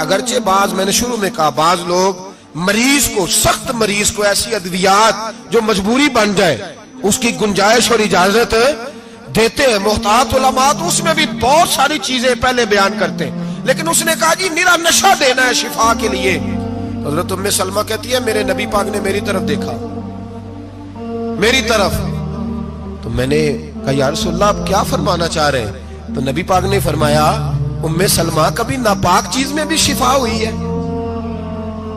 اگرچہ بعض، میں نے شروع میں کہا، بعض لوگ مریض کو، سخت مریض کو ایسی ادویات جو مجبوری بن جائے اس کی گنجائش اور اجازت دیتے ہیں. محتاط علماء تو اس میں بھی بہت ساری چیزیں پہلے بیان کرتے ہیں، لیکن اس نے کہا جی میرا نشہ دینا ہے شفا کے لیے. حضرت ام سلمہ کہتی ہے میرے نبی پاک نے میری طرف دیکھا، میری طرف. تو میں نے کہا یا رسول اللہ آپ کیا فرمانا چاہ رہے ہیں؟ تو نبی پاک نے فرمایا ام سلمہ کبھی ناپاک چیز میں بھی شفا ہوئی ہے،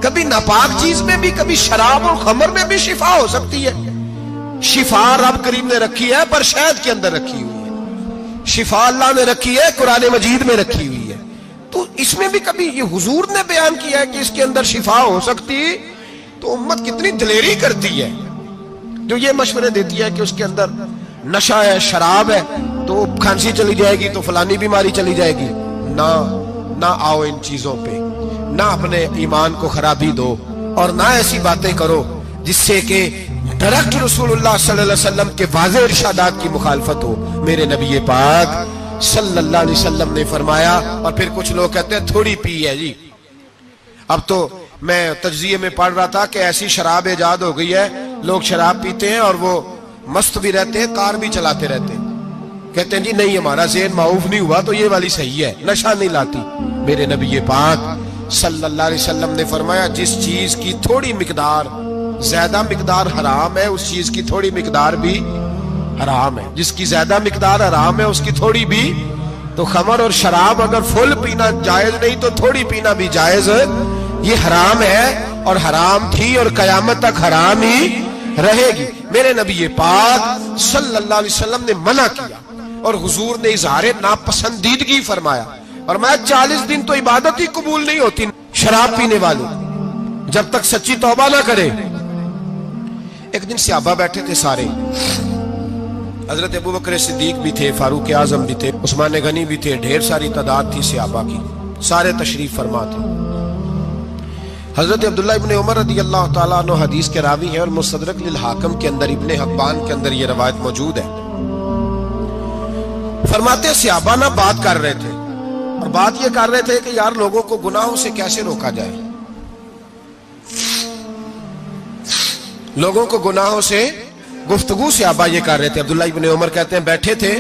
کبھی ناپاک چیز میں بھی، کبھی شراب اور خمر میں بھی شفا ہو سکتی ہے. شفا رب کریم نے رکھی ہے پر شہد کے اندر رکھی ہوئی ہے، شفا اللہ نے رکھی ہے قرآن مجید میں رکھی ہوئی ہے. تو اس میں بھی کبھی یہ حضور نے بیان کیا ہے کہ اس کے اندر شفا ہو سکتی، تو امت کتنی دلیری کرتی ہے جو یہ مشورے دیتی ہے کہ اس کے اندر نشہ ہے، شراب ہے، تو کھانسی چلی جائے گی تو فلانی بیماری چلی جائے گی. نہ آؤ ان چیزوں پہ، نہ اپنے ایمان کو خرابی دو، اور نہ ایسی باتیں کرو جس سے کہ ڈائریکٹ رسول اللہ صلی اللہ علیہ وسلم کے واضح ارشادات کی مخالفت ہو. میرے نبی پاک صلی اللہ علیہ وسلم نے فرمایا. اور پھر کچھ لوگ کہتے ہیں تھوڑی پی ہے جی. اب تو میں تجزیے میں پڑھ رہا تھا کہ ایسی شراب ایجاد ہو گئی ہے، لوگ شراب پیتے ہیں اور وہ مست بھی رہتے ہیں، کار بھی چلاتے رہتے ہیں، کہتے ہیں جی نہیں ہمارا ذہن معاف نہیں ہوا تو یہ والی صحیح ہے، نشہ نہیں لاتی. میرے نبی پاک صلی اللہ علیہ وسلم نے فرمایا جس چیز کی تھوڑی مقدار، زیادہ مقدار حرام ہے اس چیز کی تھوڑی مقدار بھی حرام ہے. جس کی زیادہ مقدار حرام ہے اس کی تھوڑی بھی. تو خمر اور شراب اگر فل پینا جائز نہیں تو تھوڑی پینا بھی جائز، یہ حرام ہے اور حرام تھی اور قیامت تک حرام ہی رہے گی. میرے نبی پاک صلی اللہ علیہ وسلم نے منع کیا اور حضور نے اظہار ناپسندیدگی فرمایا، اور میں 40 دن تو عبادت ہی قبول نہیں ہوتی شراب پینے والے جب تک سچی توبہ نہ کرے. ایک دن صحابہ بیٹھے تھے سارے، حضرت ابو بکر صدیق بھی تھے، فاروق اعظم بھی تھے، عثمان غنی بھی تھے، ڈھیر ساری تعداد تھی صحابہ کی، سارے تشریف فرما تھے. حضرت عبداللہ ابن عمر رضی اللہ تعالیٰ عنہ حدیث کے راوی ہیں، اور مستدرک للحاکم کے اندر، ابن حبان کے اندر یہ روایت موجود ہے. فرماتے صحابہ نہ بات کر رہے تھے، اور بات یہ کر رہے تھے کہ یار لوگوں کو گناہوں سے کیسے روکا جائے، لوگوں کو گناہوں سے گفتگو. صحابہ یہ کر رہے تھے. عبداللہ ابن عمر کہتے ہیں بیٹھے تھے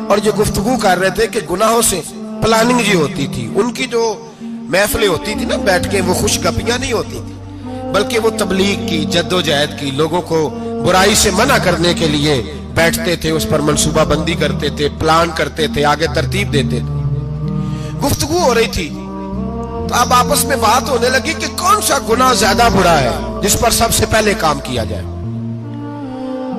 اور جو گفتگو کر رہے تھے کہ گناہوں سے پلاننگ جی ہوتی تھی، ان کی جو محفلیں ہوتی تھی نا بیٹھ کے، وہ خوش گپیاں نہیں ہوتی تھی بلکہ وہ تبلیغ کی، جد و جہد کی، لوگوں کو برائی سے منع کرنے کے لیے بیٹھتے تھے، اس پر منصوبہ بندی کرتے تھے، پلان کرتے تھے، آگے ترتیب دیتے تھے. گفتگو ہو رہی تھی تو اب آپس میں بات ہونے لگی کہ کون سا گناہ زیادہ برا ہے جس پر سب سے پہلے کام کیا جائے.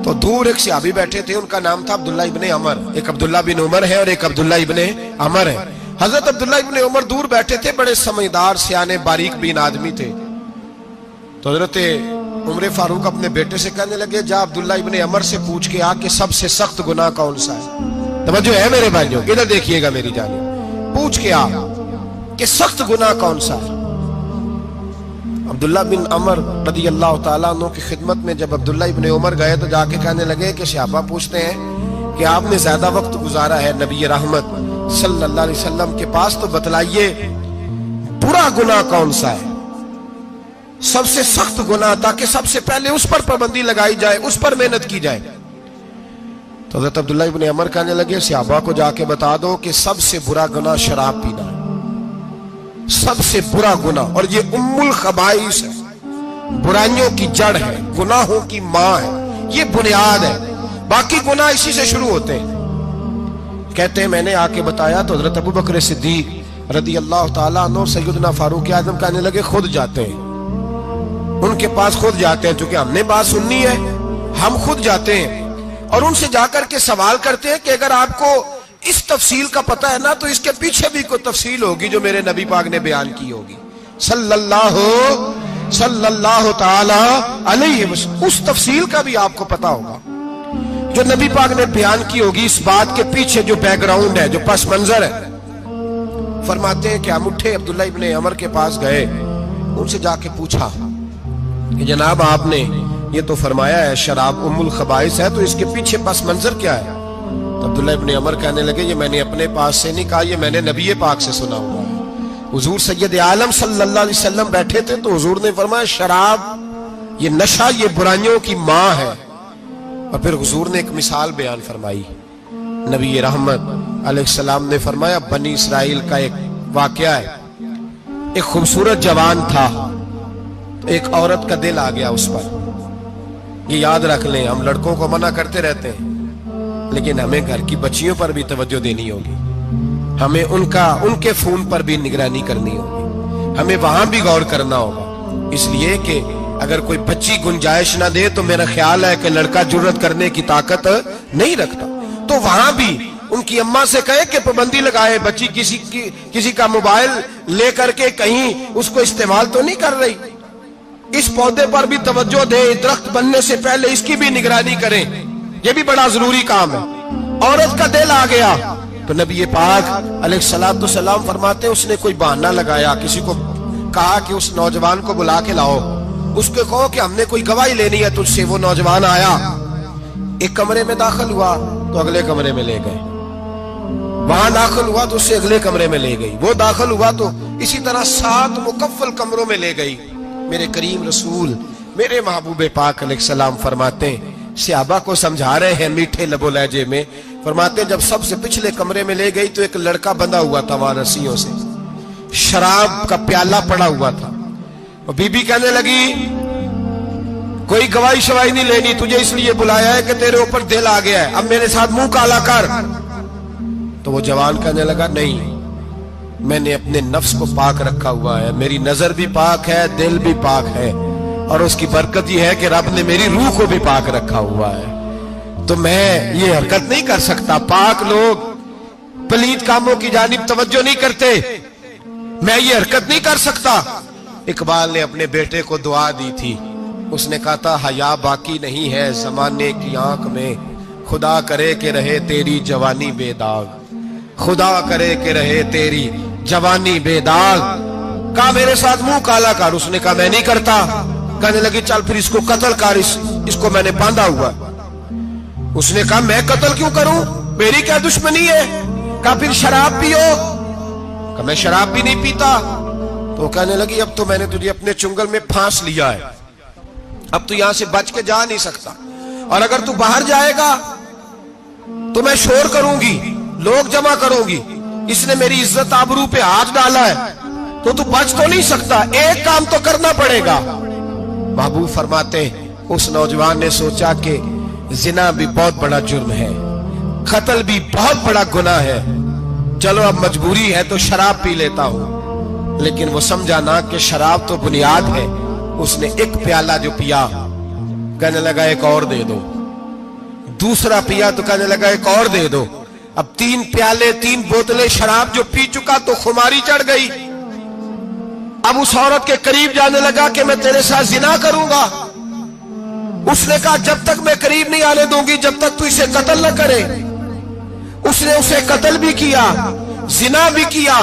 تو دور ایک صحابی بیٹھے تھے، ان کا نام تھا عبداللہ ابن عمر. ایک عبداللہ بن عمر ہے اور ایک عبداللہ ابن عمر ہے. حضرت عبداللہ ابن عمر دور بیٹھے تھے، بڑے سمجھدار سیانے باریک بین آدمی تھے. تو حضرت عمر فاروق اپنے بیٹے سے کہنے لگے جا عبداللہ ابن عمر سے پوچھ کے آ کہ سب سے سخت گناہ کون سا ہے. توجہ ہے میرے بھائیوں، ادھر دیکھیے گا میری جانب، پوچھ کے آ کہ سخت گناہ کون سا ہے. عبداللہ بن عمر رضی اللہ تعالیٰ عنہ کی خدمت میں جب عبداللہ ابن عمر گئے تو جا کے کہنے لگے کہ صحابہ پوچھتے ہیں کہ آپ نے زیادہ وقت گزارا ہے نبی رحمت صلی اللہ علیہ وسلم کے پاس، تو بتلائیے برا گناہ کون سا ہے، سب سے سخت گناہ، تاکہ سب سے پہلے اس پر پابندی لگائی جائے، اس پر محنت کی جائے. تو حضرت عبداللہ ابن عمر کہنے لگے صحابہ کو جا کے بتا دو کہ سب سے برا گناہ شراب پینا ہے، سب سے برا گناہ، اور یہ ام الخبائث ہے، برائیوں کی جڑ ہے، گناہوں کی ماں ہے، یہ بنیاد ہے، باقی گناہ اسی سے شروع ہوتے ہیں. کہتے ہیں میں نے آ کے بتایا تو حضرت ابو بکر صدیق رضی اللہ تعالیٰ عنہ سیدنا فاروق اعظم کہنے لگے خود جاتے ہیں، ان کے پاس خود جاتے ہیں، چونکہ ہم نے بات سننی ہے ہم خود جاتے ہیں اور ان سے جا کر کے سوال کرتے ہیں کہ اگر آپ کو اس تفصیل کا پتہ ہے نا تو اس کے پیچھے بھی کوئی تفصیل ہوگی جو میرے نبی پاک نے بیان کی ہوگی صلی اللہ تعالی علیہ وسلم، اس تفصیل کا بھی آپ کو پتہ ہوگا جو نبی پاک نے بیان کی ہوگی، اس بات کے پیچھے جو بیک گراؤنڈ ہے، جو پس منظر ہے. فرماتے ہیں کہ ہم اٹھے، عبداللہ ابن عمر کے پاس گئے، ان سے جا کے پوچھا کہ جناب آپ نے یہ تو فرمایا ہے شراب ام الخبائث ہے، تو اس کے پیچھے پس منظر کیا ہے؟ تو عبداللہ ابن عمر کہنے لگے یہ میں نے اپنے پاس سے نہیں کہا، یہ میں نے نبی پاک سے سنا ہوا ہے حضور سید عالم صلی اللہ علیہ وسلم بیٹھے تھے تو حضور نے فرمایا شراب یہ نشہ یہ برائیوں کی ماں ہے. اور پھر حضور نے ایک مثال بیان فرمائی. نبی رحمت علیہ السلام نے فرمایا بنی اسرائیل کا ایک واقعہ ہے. ایک خوبصورت جوان تھا, ایک عورت کا دل آ گیا اس پر. یہ یاد رکھ لیں, ہم لڑکوں کو منع کرتے رہتے ہیں لیکن ہمیں گھر کی بچیوں پر بھی توجہ دینی ہوگی, ہمیں ان کے فون پر بھی نگرانی کرنی ہوگی, ہمیں وہاں بھی غور کرنا ہوگا. اس لیے کہ اگر کوئی بچی گنجائش نہ دے تو میرا خیال ہے کہ لڑکا جرأت کرنے کی طاقت نہیں رکھتا. تو وہاں بھی ان کی اماں سے کہے کہ پابندی لگائے, بچی کسی کا موبائل لے کر کے کہیں اس کو استعمال تو نہیں کر رہی, اس پودے پر بھی توجہ دے, درخت بننے سے پہلے اس کی بھی نگرانی کریں, یہ بھی بڑا ضروری کام ہے. عورت کا دل آ گیا تو نبی پاک علیہ الصلوۃ والسلام فرماتے ہیں اس نے کوئی بہانہ لگایا, کسی کو کہا کہ اس نوجوان کو بلا کے لاؤ, اس کو کہو کہ ہم نے کوئی گواہی لینی ہے تجھ سے. وہ نوجوان آیا, ایک کمرے میں داخل ہوا تو اگلے کمرے میں لے گئے, وہاں داخل ہوا تو اس سے اگلے کمرے میں لے گئی, وہ داخل ہوا تو اسی طرح 7 مکفل کمروں میں لے گئی. میرے کریم رسول میرے محبوب پاک علیہ السلام فرماتے ہیں, صحابہ کو سمجھا رہے ہیں میٹھے لب و لہجے میں, فرماتے ہیں جب سب سے پچھلے کمرے میں لے گئی تو ایک لڑکا بندھا ہوا تھا وہاں رسیوں سے, شراب کا پیالہ پڑا ہوا تھا. اور بی بی کہنے لگی کوئی گواہی شواہی نہیں لینی, تجھے اس لیے بلایا ہے کہ تیرے اوپر دل آ گیا ہے, اب میرے ساتھ منہ کالا کر. تو وہ جوان کہنے لگا نہیں, میں نے اپنے نفس کو پاک رکھا ہوا ہے, میری نظر بھی پاک ہے, دل بھی پاک ہے, اور اس کی برکت یہ ہے کہ رب نے میری روح کو بھی پاک رکھا ہوا ہے, تو میں یہ حرکت نہیں کر سکتا. پاک لوگ پلید کاموں کی جانب توجہ نہیں کرتے, میں یہ حرکت نہیں کر سکتا. اقبال نے اپنے بیٹے کو دعا دی تھی, اس نے کہا تھا حیا باقی نہیں ہے زمانے کی آنکھ میں, خدا کرے کہ رہے تیری جوانی بے داغ, خدا کرے کہ رہے تیری جوانی بے داغ. کہا میرے ساتھ منہ کالا کر, اس نے کہا میں نہیں کرتا. کہنے لگی چل پھر اس کو قتل کر, اس کو میں نے باندھا ہوا. اس نے کہا میں قتل کیوں کروں, میری کیا دشمنی ہے. کہا پھر شراب پیو, کہا میں شراب بھی نہیں پیتا. تو کہنے لگی اب تو میں نے تجھے اپنے چنگل میں پھانس لیا ہے, اب تو یہاں سے بچ کے جا نہیں سکتا, اور اگر تو باہر جائے گا تو میں شور کروں گی, لوگ جمع کروں گی, اس نے میری عزت آبرو پہ ہاتھ ڈالا ہے, تو بچ تو نہیں سکتا, ایک کام تو کرنا پڑے گا. محبوب فرماتے ہیں اس نوجوان نے سوچا کہ زنا بھی بہت بڑا جرم ہے, قتل بھی بہت بڑا گناہ ہے, چلو اب مجبوری ہے تو شراب پی لیتا ہوں. لیکن وہ سمجھا نہ کہ شراب تو بنیاد ہے. اس نے ایک پیالہ جو پیا, کہنے لگا ایک اور دے دو, دوسرا پیا تو کہنے لگا ایک اور دے دو. اب 3 پیالے 3 بوتلیں شراب جو پی چکا تو خماری چڑھ گئی. اب اس عورت کے قریب جانے لگا کہ میں تیرے ساتھ زنا کروں گا. اس نے کہا جب تک میں قریب نہیں آنے دوں گی جب تک تو اسے قتل نہ کرے. اس نے اسے قتل بھی کیا, زنا بھی کیا.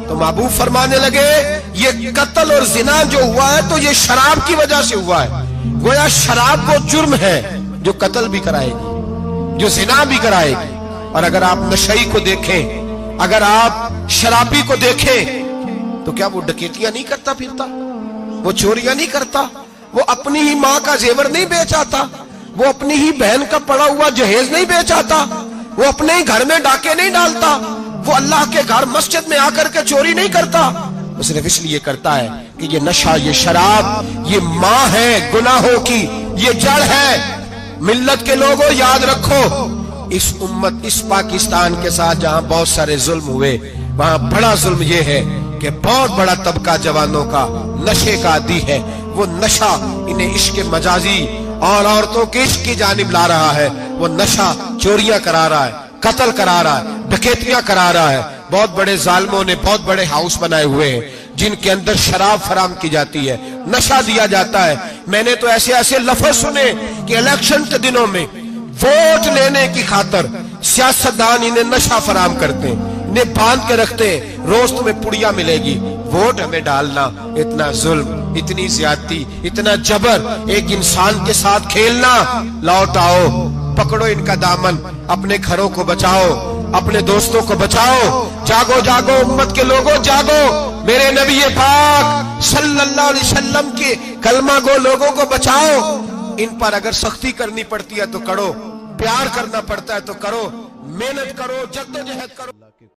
تو محبوب فرمانے لگے یہ قتل اور زنا جو ہوا ہے تو یہ شراب کی وجہ سے ہوا ہے. گویا شراب وہ جرم ہے جو قتل بھی کرائے گی, جو زنا بھی کرائے گی. اور اگر آپ نشئی کو دیکھیں, اگر آپ شرابی کو دیکھیں تو کیا وہ ڈکیتیاں نہیں کرتا پھرتا, وہ چوریاں نہیں کرتا, وہ اپنی ہی ماں کا زیور نہیں بیچ آتا, وہ اپنی ہی بہن کا پڑا ہوا جہیز نہیں بیچ آتا, وہ اپنے ہی گھر میں ڈاکے نہیں ڈالتا, وہ اللہ کے گھر مسجد میں آ کر کے چوری نہیں کرتا. وہ صرف اس لیے کرتا ہے کہ یہ نشہ, یہ شراب یہ ماں ہے گناہوں کی, یہ جڑ ہے. ملت کے لوگوں یاد رکھو, اس امت اس پاکستان کے ساتھ جہاں بہت سارے ظلم ہوئے وہاں بڑا ظلم یہ ہے کہ بہت بڑا طبقہ جوانوں کا نشے کا عادی ہے. وہ نشہ انہیں عشق مجازی اور عورتوں کے عشق کی جانب لا رہا ہے. وہ نشہ چوریاں کرا رہا ہے, قتل کرا رہا ہے, ڈکیتیاں کرا رہا ہے. بہت بڑے ظالموں نے بہت بڑے ہاؤس بنائے ہوئے ہیں جن کے اندر شراب فراہم کی جاتی ہے, نشہ دیا جاتا ہے. میں نے تو ایسے ایسے لفظ سنے کہ الیکشن کے دنوں میں ووٹ لینے کی خاطر سیاستدان انہیں نشہ فراہم کرتے ہیں, انہیں باندھ کے رکھتے ہیں, روز تمہیں پڑیا ملے گی, ووٹ ہمیں ڈالنا. اتنا ظلم, اتنی زیادتی, اتنا جبر, ایک انسان کے ساتھ کھیلنا. لوٹ آؤ, پکڑو ان کا دامن, اپنے گھروں کو بچاؤ. اپنے دوستوں کو بچاؤ. جاگو جاگو امت کے لوگوں جاگو. میرے نبی پاک صلی اللہ علیہ وسلم کے کلمہ گو لوگوں کو بچاؤ. ان پر اگر سختی کرنی پڑتی ہے تو کرو, پیار کرنا پڑتا ہے تو کرو, محنت کرو, جدوجہد کرو.